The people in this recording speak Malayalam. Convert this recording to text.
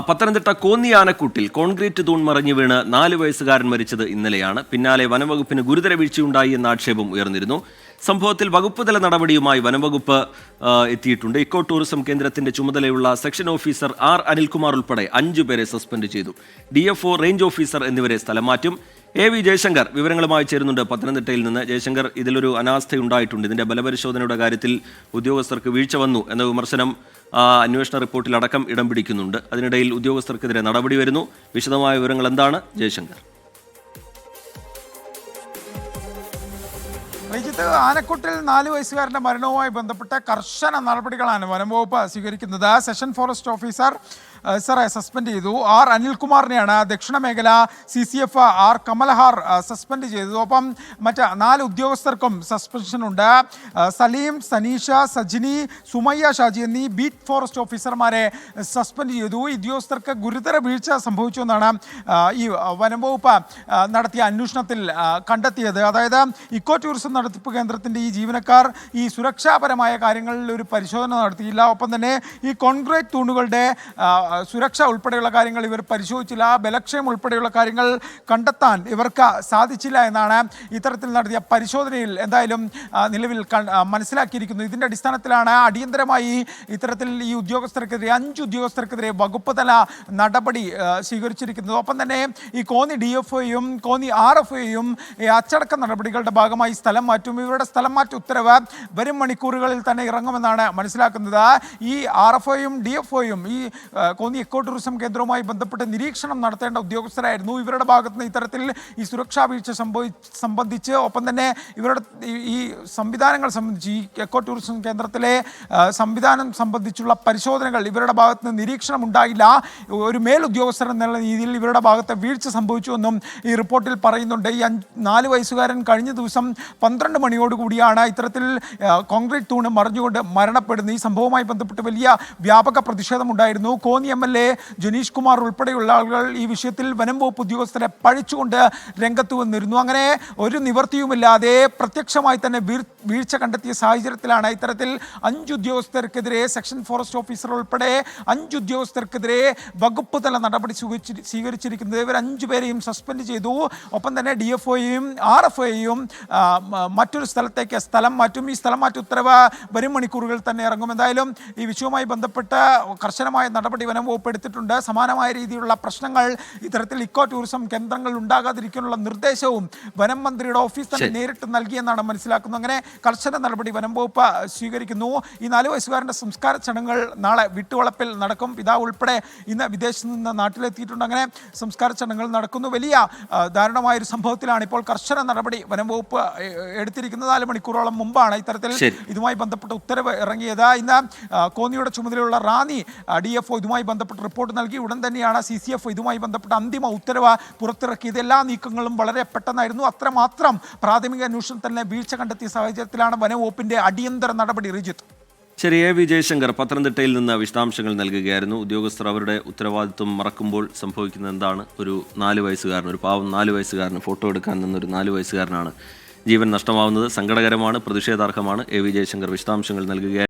പത്തനംതിട്ട കോന്നി ആനക്കൂട്ടിൽ കോൺക്രീറ്റ് തൂൺ മറിഞ്ഞു വീണ് 4 വയസ്സുകാരൻ മരിച്ചത് ഇന്നലെയാണ്. പിന്നാലെ വനംവകുപ്പിന് ഗുരുതര വീഴ്ചയുണ്ടായി എന്ന ആക്ഷേപം ഉയർന്നിരുന്നു. സംഭവത്തിൽ വകുപ്പുതല നടപടിയുമായി വനംവകുപ്പ് എത്തിയിട്ടുണ്ട്. ഇക്കോ ടൂറിസം കേന്ദ്രത്തിന്റെ ചുമതലയുള്ള സെക്ഷൻ ഓഫീസർ ആർ അനിൽകുമാർ ഉൾപ്പെടെ 5 പേരെ സസ്പെൻഡ് ചെയ്തു. DFO, റേഞ്ച് ഓഫീസർ എന്നിവരെ സ്ഥലം മാറ്റും. AV ജയശങ്കർ വിവരങ്ങളുമായി ചേരുന്നുണ്ട് പത്തനംതിട്ടയിൽ നിന്ന്. ജയശങ്കർ, ഇതിലൊരു അനാസ്ഥയുണ്ടായിട്ടുണ്ട്. ഇതിന്റെ ബലപരിശോധനയുടെ കാര്യത്തിൽ ഉദ്യോഗസ്ഥർക്ക് വീഴ്ച വന്നു എന്ന വിമർശനം അന്വേഷണ റിപ്പോർട്ടിലടക്കം ഇടം പിടിക്കുന്നുണ്ട്. അതിനിടയിൽ ഉദ്യോഗസ്ഥർക്കെതിരെ നടപടി വരുന്നു. വിശദമായ വിവരങ്ങൾ എന്താണ് ജയശങ്കർ? ആനക്കൂട്ടിൽ 4 വയസ്സുകാരന്റെ മരണവുമായി ബന്ധപ്പെട്ട കർശന നടപടികളാണ് വനംവകുപ്പ് സ്വീകരിക്കുന്നത്. സെഷൻ ഫോറസ്റ്റ് ഓഫീസർ സസ്പെൻഡ് ചെയ്തു. ആർ അനിൽകുമാറിനെയാണ് ദക്ഷിണ മേഖല CCF ആർ കമൽഹാർ സസ്പെൻഡ് ചെയ്തു. ഒപ്പം മറ്റ് 4 ഉദ്യോഗസ്ഥർക്കും സസ്പെൻഷൻ ഉണ്ട്. സലീം, സനീഷ, സജിനി, സുമയ്യ ഷാജി എന്നീ ബീറ്റ് ഫോറസ്റ്റ് ഓഫീസർമാരെ സസ്പെൻഡ് ചെയ്തു. ഈ ഉദ്യോഗസ്ഥർക്ക് ഗുരുതര വീഴ്ച സംഭവിച്ചു എന്നാണ് ഈ വനംവകുപ്പ് നടത്തിയ അന്വേഷണത്തിൽ കണ്ടെത്തിയത്. അതായത് ഇക്കോ ടൂറിസം നടത്തിപ്പ് കേന്ദ്രത്തിൻ്റെ ഈ ജീവനക്കാർ ഈ സുരക്ഷാപരമായ കാര്യങ്ങളിൽ ഒരു പരിശോധന നടത്തിയില്ല. ഒപ്പം തന്നെ ഈ കോൺക്രീറ്റ് തൂണുകളുടെ സുരക്ഷ ഉൾപ്പെടെയുള്ള കാര്യങ്ങൾ ഇവർ പരിശോധിച്ചില്ല. ബലക്ഷയം ഉൾപ്പെടെയുള്ള കാര്യങ്ങൾ കണ്ടെത്താൻ ഇവർക്ക് സാധിച്ചില്ല എന്നാണ് ഇത്തരത്തിൽ നടത്തിയ പരിശോധനയിൽ എന്തായാലും നിലവിൽ മനസ്സിലാക്കിയിരിക്കുന്നത്. ഇതിൻ്റെ അടിസ്ഥാനത്തിലാണ് അടിയന്തരമായി ഇത്തരത്തിൽ ഈ ഉദ്യോഗസ്ഥർക്കെതിരെ 5 ഉദ്യോഗസ്ഥർക്കെതിരെ വകുപ്പ് തല നടപടി സ്വീകരിച്ചിരിക്കുന്നത്. ഒപ്പം തന്നെ ഈ കോന്നി DFOയും കോന്നി RFOയും ഈ അച്ചടക്ക നടപടികളുടെ ഭാഗമായി സ്ഥലം മാറ്റും. ഇവരുടെ സ്ഥലം മാറ്റ ഉത്തരവ് വരും മണിക്കൂറുകളിൽ തന്നെ ഇറങ്ങുമെന്നാണ് മനസ്സിലാക്കുന്നത്. ഈ RFOയും DFOയും ഈ കോന്നി ഇക്കോ ടൂറിസം കേന്ദ്രവുമായി ബന്ധപ്പെട്ട് നിരീക്ഷണം നടത്തേണ്ട ഉദ്യോഗസ്ഥരായിരുന്നു. ഇവരുടെ ഭാഗത്ത് നിന്ന് ഇത്തരത്തിൽ ഈ സുരക്ഷാ വീഴ്ച സംബന്ധിച്ച് ഒപ്പം തന്നെ ഇവരുടെ ഈ സംവിധാനങ്ങൾ സംബന്ധിച്ച് ഈ ഇക്കോ ടൂറിസം കേന്ദ്രത്തിലെ സംവിധാനം സംബന്ധിച്ചുള്ള പരിശോധനകൾ ഇവരുടെ ഭാഗത്ത് നിന്ന് നിരീക്ഷണം ഉണ്ടായില്ല. ഒരു മേലുദ്യോഗസ്ഥർ എന്നുള്ള രീതിയിൽ ഇവരുടെ ഭാഗത്ത് വീഴ്ച സംഭവിച്ചുവെന്നും ഈ റിപ്പോർട്ടിൽ പറയുന്നുണ്ട്. ഈ 4 വയസ്സുകാരൻ കഴിഞ്ഞ ദിവസം 12 മണിയോടുകൂടിയാണ് ഇത്തരത്തിൽ കോൺക്രീറ്റ് തൂണ് മറിഞ്ഞുകൊണ്ട് മരണപ്പെടുന്നത്. ഈ സംഭവവുമായി ബന്ധപ്പെട്ട് വലിയ വ്യാപക പ്രതിഷേധമുണ്ടായിരുന്നു. കോന്നി MLA ജനീഷ് കുമാർ ഉൾപ്പെടെയുള്ള ആളുകൾ ഈ വിഷയത്തിൽ വനം വകുപ്പ് ഉദ്യോഗസ്ഥരെ പഴിച്ചുകൊണ്ട് രംഗത്ത് വന്നിരുന്നു. അങ്ങനെ ഒരു നിവൃത്തിയുമില്ലാതെ പ്രത്യക്ഷമായി തന്നെ വീഴ്ച കണ്ടെത്തിയ സാഹചര്യത്തിലാണ് ഇത്തരത്തിൽ 5 ഉദ്യോഗസ്ഥർക്കെതിരെ സെക്ഷൻ ഫോറസ്റ്റ് ഓഫീസർ ഉൾപ്പെടെ 5 ഉദ്യോഗസ്ഥർക്കെതിരെ വകുപ്പ് തല നടപടി സ്വീകരിച്ചിരിക്കുന്നത്. ഇവർ 5 പേരെയും സസ്പെൻഡ് ചെയ്തു. ഒപ്പം തന്നെ DFOയെയും RFOയെയും മറ്റൊരു സ്ഥലത്തേക്ക് സ്ഥലം മാറ്റും. ഈ സ്ഥലം മാറ്റ ഉത്തരവ് വരും മണിക്കൂറുകളിൽ തന്നെ ഇറങ്ങും. എന്തായാലും ഈ വിഷയവുമായി ബന്ധപ്പെട്ട് കർശനമായ നടപടി വനം വകുപ്പ് എടുത്തിട്ടുണ്ട്. സമാനമായ രീതിയിലുള്ള പ്രശ്നങ്ങൾ ഇത്തരത്തിൽ ഇക്കോ ടൂറിസം കേന്ദ്രങ്ങളിൽ ഉണ്ടാകാതിരിക്കാനുള്ള നിർദ്ദേശവും വനം മന്ത്രിയുടെ ഓഫീസ് തന്നെ നേരിട്ട് നൽകിയെന്നാണ് മനസ്സിലാക്കുന്നത്. അങ്ങനെ കർശന നടപടി വനം വകുപ്പ് സ്വീകരിക്കുന്നു. ഈ 4 വയസ്സുകാരൻ്റെ സംസ്കാര ചടങ്ങുകൾ നാളെ വിട്ടുവളപ്പിൽ നടക്കും. പിതാവ് ഉൾപ്പെടെ ഇന്ന് വിദേശത്ത് നിന്ന് നാട്ടിലെത്തിയിട്ടുണ്ട്. അങ്ങനെ സംസ്കാര ചടങ്ങുകൾ നടക്കുന്നു. വലിയ ദാരുണമായൊരു സംഭവത്തിലാണ് ഇപ്പോൾ കർശന നടപടി വനം വകുപ്പ് എടുത്തിരിക്കുന്നത്. 4 മണിക്കൂറോളം മുമ്പാണ് ഇത്തരത്തിൽ ഇതുമായി ബന്ധപ്പെട്ട ഉത്തരവ് ഇറങ്ങിയത്. ഇന്ന് കോന്നിയുടെ ചുമതലയുള്ള റാന്നി DFO ഇതുമായി ബന്ധപ്പെട്ട് റിപ്പോർട്ട് നൽകി. ഉടൻ തന്നെയാണ് CCF ഇതുമായി ബന്ധപ്പെട്ട അന്തിമ ഉത്തരവ് പുറത്തിറക്കിയത്. എല്ലാ നീക്കങ്ങളും വളരെ പെട്ടെന്നായിരുന്നു. അത്രമാത്രം പ്രാഥമിക അന്വേഷണം തന്നെ വീഴ്ച കണ്ടെത്തിയ സാഹചര്യത്തിലാണ് വനംവകുപ്പിന്റെ അടിയന്തര നടപടി. റിജിത്ത്. ശരി, AV ജയശങ്കർ പത്തനംതിട്ടയിൽ നിന്ന് വിശദാംശങ്ങൾ നൽകുകയായിരുന്നു. ഉദ്യോഗസ്ഥർ അവരുടെ ഉത്തരവാദിത്വം മറക്കുമ്പോൾ സംഭവിക്കുന്നത് എന്താണ്? ഒരു 4 വയസ്സുകാരൻ, ഒരു പാവം 4 വയസ്സുകാരന് ഫോട്ടോ എടുക്കാൻ നിന്നൊരു 4 വയസ്സുകാരനാണ് ജീവൻ നഷ്ടമാവുന്നത്. സങ്കടകരമാണ്, പ്രതിഷേധാർഹമാണ്. AV ജയശങ്കർ വിശദാംശങ്ങൾ നൽകുകയായിരുന്നു.